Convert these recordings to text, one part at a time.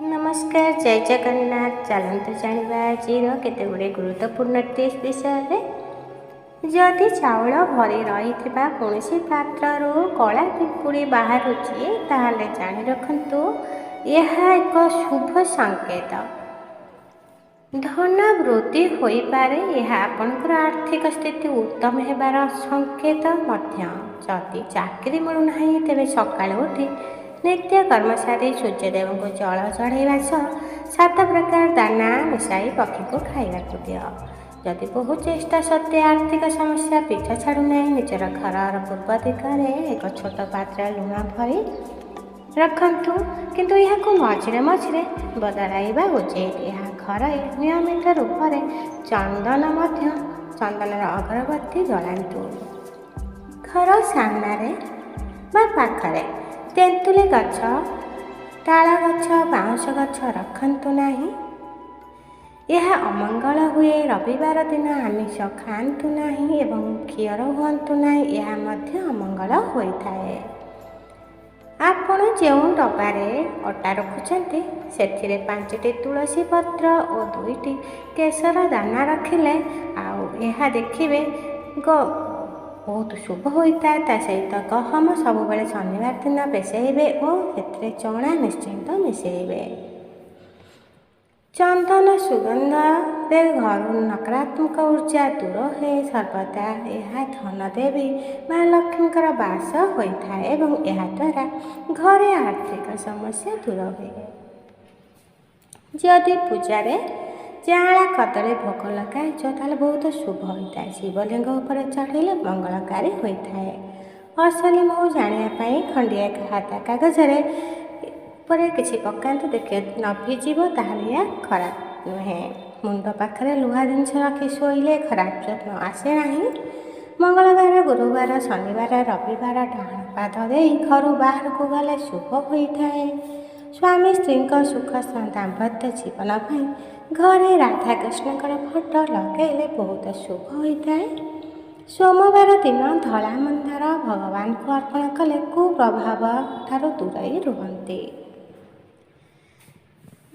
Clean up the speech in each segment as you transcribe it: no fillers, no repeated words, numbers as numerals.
नमस्कार जय जगन्नाथ। चलतु जाना आज केते गुड़े गुरुत्वपूर्ण टिप्स विषय। जदि चाउल भरी रही कौन पात्र कला पिंपुड़ी बाहर ताहले जानी रखु यह एक शुभ संकेत। धन वृद्धि हो पारे, यह आपणकर आर्थिक स्थिति उत्तम होबार संकेत। जदि चाकरी मिलूना तेरे सका उठी नित्य कर्मचारी सूर्यदेव को जल चढ़ावा सह 7 प्रकार दाना मिसाई पक्षी को खाइबा दियो। जदि बहु चेष्टा सत्वे आर्थिक समस्या पीछा छाड़ूना, निजर घर पूर्व दिगरे एक छोट पात्र लुण भरी रखु, किंतु यह मझिरे मझिरे बदलाइबा उचित। यह घर नियमित रूप से चंदन अगरबत्ती जलांतु। घर सामने पाखरे तेंतुली गछ, ताल गछ, बाउंश गछ रखंतु नहीं। यह अमंगल हुए। रविवार दिन आमिष खातु नहीं एवं क्षीर हुंतु नहीं, यह मध्य अमंगल होइथाए। आपण जो डबारे अटा रखुंट से 5टी तुलसी पत्र और 2टी केसर दाना रखिले आ देखिए बहुत शुभ होता है। सहित गहम सब शनिवार दिन बेसइबे और से चना निश्चिंत मिसेबे। चंदन सुगंध रे घर नकारात्मक ऊर्जा दूर है सर्वदा। यह धन देवी माँ लक्ष्मी बास होता है एवं यह द्वारा घरे आर्थिक समस्या दूर हुए। जदि पूजा जाँला कदली भोग लगाई ताले बहुत शुभ होता है। शिवलिंग उपर चढ़ेले मंगलकारी होता है। असली महू जानापी खंडिया खाता कागज पर किसी पकातु देखिए न भिजिब ताहले या खराब नुहे। मुंड पाखरे लुहा जिनस रखी शोइले खराब स्वप्न आसे नहीं। मंगलवार, गुरुवार, शनिवार, रविवार डाण पाद दे घर बाहर को गले शुभ होता है। स्वामी स्त्री सुख दाम्पत्य जीवन घरे राधाकृष्ण फोटो लगेले बहुत शुभ होता है। सोमवार दिन धला मंदार भगवान को अर्पण कले कुप्रभाव ठारू दूर रुहंती।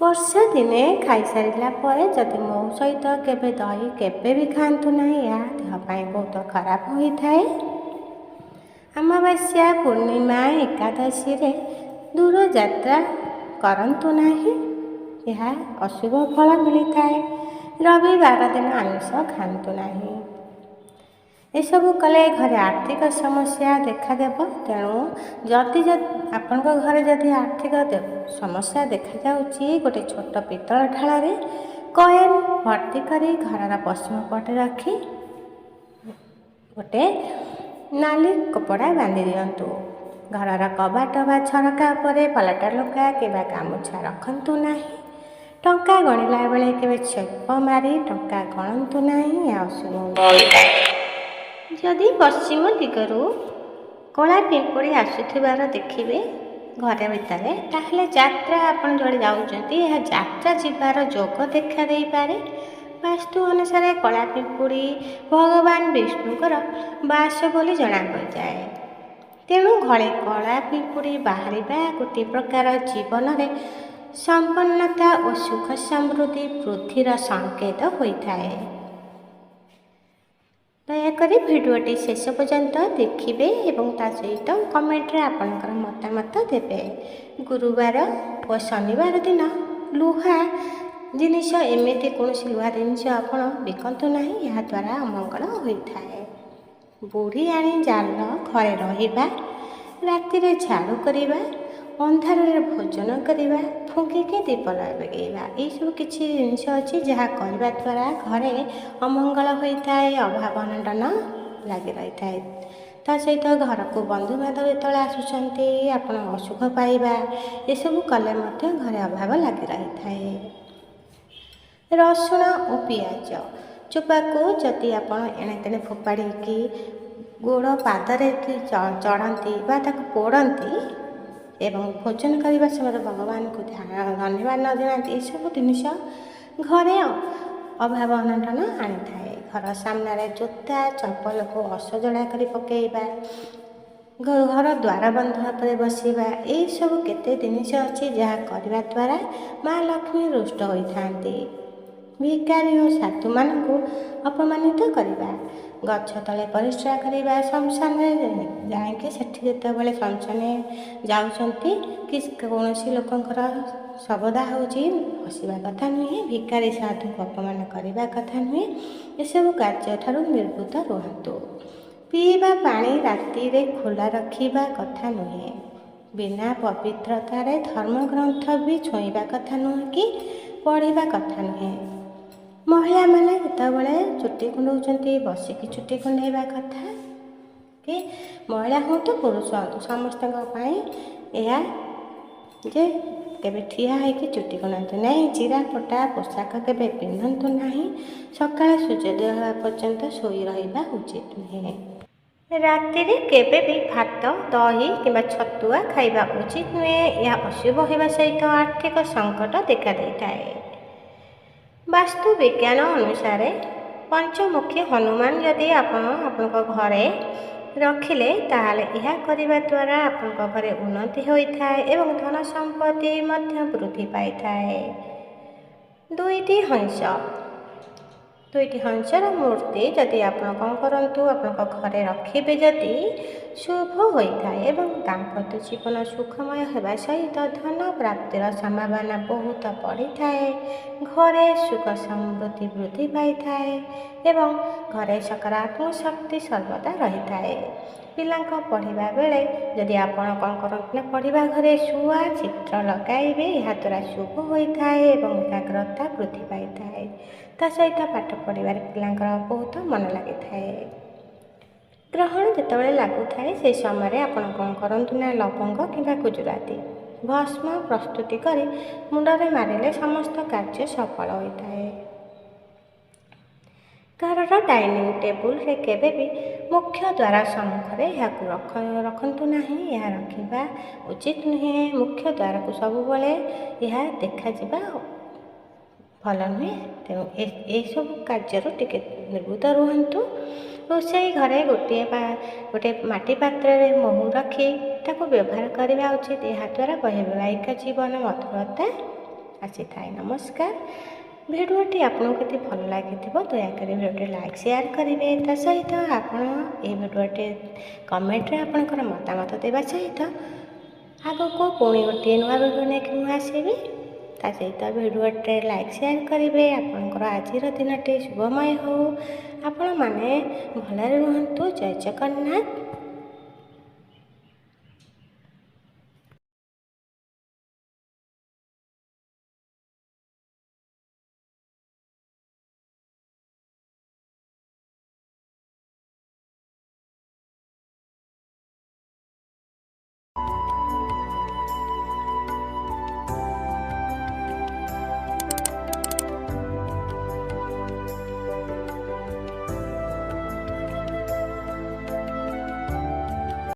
वर्षा दिने खाई सारा पर जदि मो सहित केबे दही केबे भी खातु ना, यह देहपाई बहुत खराब होता है। अमावास्या, पूर्णिमा, एकादशी रे दूर यात्रा करंतु नहीं, यह अशुभ फल मिलता है। रविवार दिन आमिष खातु नहीं। एसबू कले घरे आर्थिक समस्या देखादेव। तेणु जदि आपण घरे जदि आर्थिक समस्या देखा जाउची, गोटे छोट पितल ढाल कॉइन भर्ती करी घर पश्चिम पटे रखी गोटे नाली कपड़ा बांधि दिंतु। घर कबाट बा झरका पर पलटा लुगा कि गामुछा रखंतु नहीं। टंका गणिला बेले केबे छेप मारी टंका गणंतु नहीं, यह अशुभ होता है। जदि पश्चिम दिगरू कला पिंपुड़ी आसुथिबार देखिए घर भितर, ताहले यात्रा आपण जो जाउछंती यह यात्रा जीवार जोग देखा दे पारे। वास्तु अनुसार कला पिंपुड़ी भगवान विष्णुकर बास बोली जना पड़े। तेणु घरे कला पिंपुड़ी बाहर गोटे प्रकार जीवन में संपन्नता और सुख समृद्धि वृद्धिर संकेत होता है। दयाकोरी भिडियोटी शेष पर्यंत देखिए एवं ता सहित कमेंट्रे आपणकर मतामत देवे। गुरुवार और शनिवार दिन लुहा जिनिष एमती कौन लुहा जिनिष आपण बिकतु ना, यह द्वारा अमंगल होता है। बुढ़ी आनी जाल घरे रहिबा, राति झाड़ू करवा, अंधार भोजन करवा, फुंकिके दीप लगेगा, ये सब किसी जिनिष अच्छी जहाँ करने द्वारा घरे अमंगल होता है, अभाव अनटन लगी रही है। ता सहित घर को बंधुबांधव जो आसुँच आप असुख पाइबा, ये सब कले घरे अभाव लगी रही है। रसुण और पियाज चोपा को जदि आप एणे तेणे फोपाड़ी गोड़ पादरे चढ़ती पोड़ती एवं भोजन करने समय भगवान को धन्यवाद न देना, ये सब जिनिष घरे अभाव अनटन आनी थाए। घर सामने जोता चप्पल को असजड़ा कर पकेबा, ଘର ଦ୍ୱାର ବନ୍ଧ ଉପରେ ବସିବା, ଏହିସବୁ କେତେ ଜିନିଷ ଅଛି ଯାହା କରିବା ଦ୍ୱାରା ମା ଲକ୍ଷ୍ମୀ ରୁଷ୍ଟ ହୋଇଥାନ୍ତି। ଭିକାରୀ ଓ ସାଧୁମାନଙ୍କୁ ଅପମାନିତ କରିବା, ଗଛ ତଳେ ପରିସ୍ରା କରିବା, ଶ୍ମଶାନରେ ଯାଇକି ସେଠି ଯେତେବେଳେ ଶ୍ମଶାନରେ ଯାଉଛନ୍ତି କି କୌଣସି ଲୋକଙ୍କର ଶବଦାହ ହେଉଛି ହସିବା କଥା ନୁହେଁ, ଭିକାରୀ ସାଧୁଙ୍କୁ ଅପମାନ କରିବା କଥା ନୁହେଁ। ଏସବୁ କାର୍ଯ୍ୟଠାରୁ ନିବୃତ୍ତ ରୁହନ୍ତୁ। ପିଇବା ପାଣି ରାତିରେ ଖୋଲା ରଖିବା କଥା ନୁହେଁ। ବିନା ପବିତ୍ରତାରେ ଧର୍ମଗ୍ରନ୍ଥ ବି ଛୁଇଁବା କଥା ନୁହେଁ କି ପଢ଼ିବା କଥା ନୁହେଁ। ମହିଳାମାନେ ଯେତେବେଳେ ଚୁଟି କୁଣ୍ଡଉଛନ୍ତି ବସିକି ଚୁଟି କୁଣ୍ଡେଇବା କଥା, କି ମହିଳା ହୁଅନ୍ତୁ ପୁରୁଷ ହୁଅନ୍ତୁ ସମସ୍ତଙ୍କ ପାଇଁ ଏହା ଯେ କେବେ ଠିଆ ହେଇକି ଚୁଟି କୁଣ୍ଡାନ୍ତୁ ନାହିଁ, ଚିରା ଫଟା ପୋଷାକ କେବେ ପିନ୍ଧନ୍ତୁ ନାହିଁ, ସକାଳେ ସୂର୍ଯ୍ୟୋଦୟ ହେବା ପର୍ଯ୍ୟନ୍ତ ଶୋଇ ରହିବା ଉଚିତ ନୁହେଁ। ରାତିରେ କେବେ ବି ଭାତ, ଦହି କିମ୍ବା ଛତୁଆ ଖାଇବା ଉଚିତ ନୁହେଁ। ଏହା ଅଶୁଭ ହେବା ସହିତ ଆର୍ଥିକ ସଙ୍କଟ ଦେଖା ଦେଇଥାଏ। ବାସ୍ତୁ ବିଜ୍ଞାନ ଅନୁସାରେ ପଞ୍ଚମୁଖୀ ହନୁମାନ ଯଦି ଆପଣଙ୍କ ଘରେ ରଖିଲେ ତାହେଲେ ଏହା କରିବା ଦ୍ୱାରା ଆପଣଙ୍କ ଘରେ ଉନ୍ନତି ହୋଇଥାଏ ଏବଂ ଧନ ସମ୍ପତ୍ତି ମଧ୍ୟ ବୃଦ୍ଧି ପାଇଥାଏ। ଦୁଇଟି ହଂସର ମୂର୍ତ୍ତି ଯଦି ଆପଣ କ'ଣ କରନ୍ତୁ ଆପଣଙ୍କ ଘରେ ରଖିବେ ଯଦି ଶୁଭ ହୋଇଥାଏ ଏବଂ ଦାମ୍ପତ୍ୟ ଜୀବନ ସୁଖମୟ ହେବା ସହିତ ଧନ ପ୍ରାପ୍ତିର ସମ୍ଭାବନା ବହୁତ ବଢ଼ିଥାଏ। ଘରେ ସୁଖ ସମୃଦ୍ଧି ବୃଦ୍ଧି ପାଇଥାଏ ଏବଂ ଘରେ ସକାରାତ୍ମକ ଶକ୍ତି ସର୍ବଦା ରହିଥାଏ। ପିଲାଙ୍କ ପଢ଼ିବା ବେଳେ ଯଦି ଆପଣ କ'ଣ କରନ୍ତି ନା ପଢ଼ିବା ଘରେ ଶୁଆ ଚିତ୍ର ଲଗାଇବେ, ଏହାଦ୍ୱାରା ଶୁଭ ହୋଇଥାଏ ଏବଂ ଏକାଗ୍ରତା ବୃଦ୍ଧି ପାଇଥାଏ। ତା ସହିତ ପାଠ ପଢ଼ିବାରେ ପିଲାଙ୍କର ବହୁତ ମନ ଲାଗିଥାଏ। ଗ୍ରହଣ ଯେତେବେଳେ ଲାଗୁଥାଏ ସେହି ସମୟରେ ଆପଣ କ'ଣ କରନ୍ତୁ ନା ଲବଙ୍ଗ କିମ୍ବା ଗୁଜୁରାତି ଭସ୍ମ ପ୍ରସ୍ତୁତି କରି ମୁଣ୍ଡରେ ମାରିଲେ ସମସ୍ତ କାର୍ଯ୍ୟ ସଫଳ ହୋଇଥାଏ। ଘରର ଡାଇନିଂ ଟେବୁଲରେ କେବେ ବି ମୁଖ୍ୟ ଦ୍ୱାର ସମ୍ମୁଖରେ ଏହାକୁ ରଖନ୍ତୁ ନାହିଁ, ଏହା ରଖିବା ଉଚିତ ନୁହେଁ। ମୁଖ୍ୟ ଦ୍ୱାରକୁ ସବୁବେଳେ ଏହା ଦେଖାଯିବା ଭଲ ନୁହେଁ। ତେଣୁ ଏହିସବୁ କାର୍ଯ୍ୟରୁ ଟିକେ ନିବୃତ୍ତ ରୁହନ୍ତୁ। ରୋଷେଇ ଘରେ ଗୋଟିଏ ମାଟି ପାତ୍ରରେ ମହୁ ରଖି ତାକୁ ବ୍ୟବହାର କରିବା ଉଚିତ। ଏହାଦ୍ୱାରା ବୈବାହିକ ଜୀବନ ମଧୁରତା ଆସିଥାଏ। ନମସ୍କାର। ଭିଡ଼ିଓଟି ଆପଣଙ୍କୁ ଯଦି ଭଲ ଲାଗିଥିବ ଦୟାକରି ଭିଡ଼ିଓଟି ଲାଇକ୍ ସେୟାର କରିବେ। ତା ସହିତ ଆପଣ ଏହି ଭିଡ଼ିଓଟି କମେଣ୍ଟରେ ଆପଣଙ୍କର ମତାମତ ଦେବା ସହିତ ଆଗକୁ ପୁଣି ଗୋଟିଏ ନୂଆ ଭିଡ଼ିଓ ନେଇକି ମୁଁ ଆସିବି। ତା ସହିତ ଭିଡ଼ିଓଟି ଲାଇକ୍ ସେୟାର କରିବେ। ଆପଣଙ୍କର ଆଜିର ଦିନଟି ଶୁଭମୟ ହେଉ। ଆପଣମାନେ ଭଲରେ ରୁହନ୍ତୁ। ଜୟ ଜଗନ୍ନାଥ।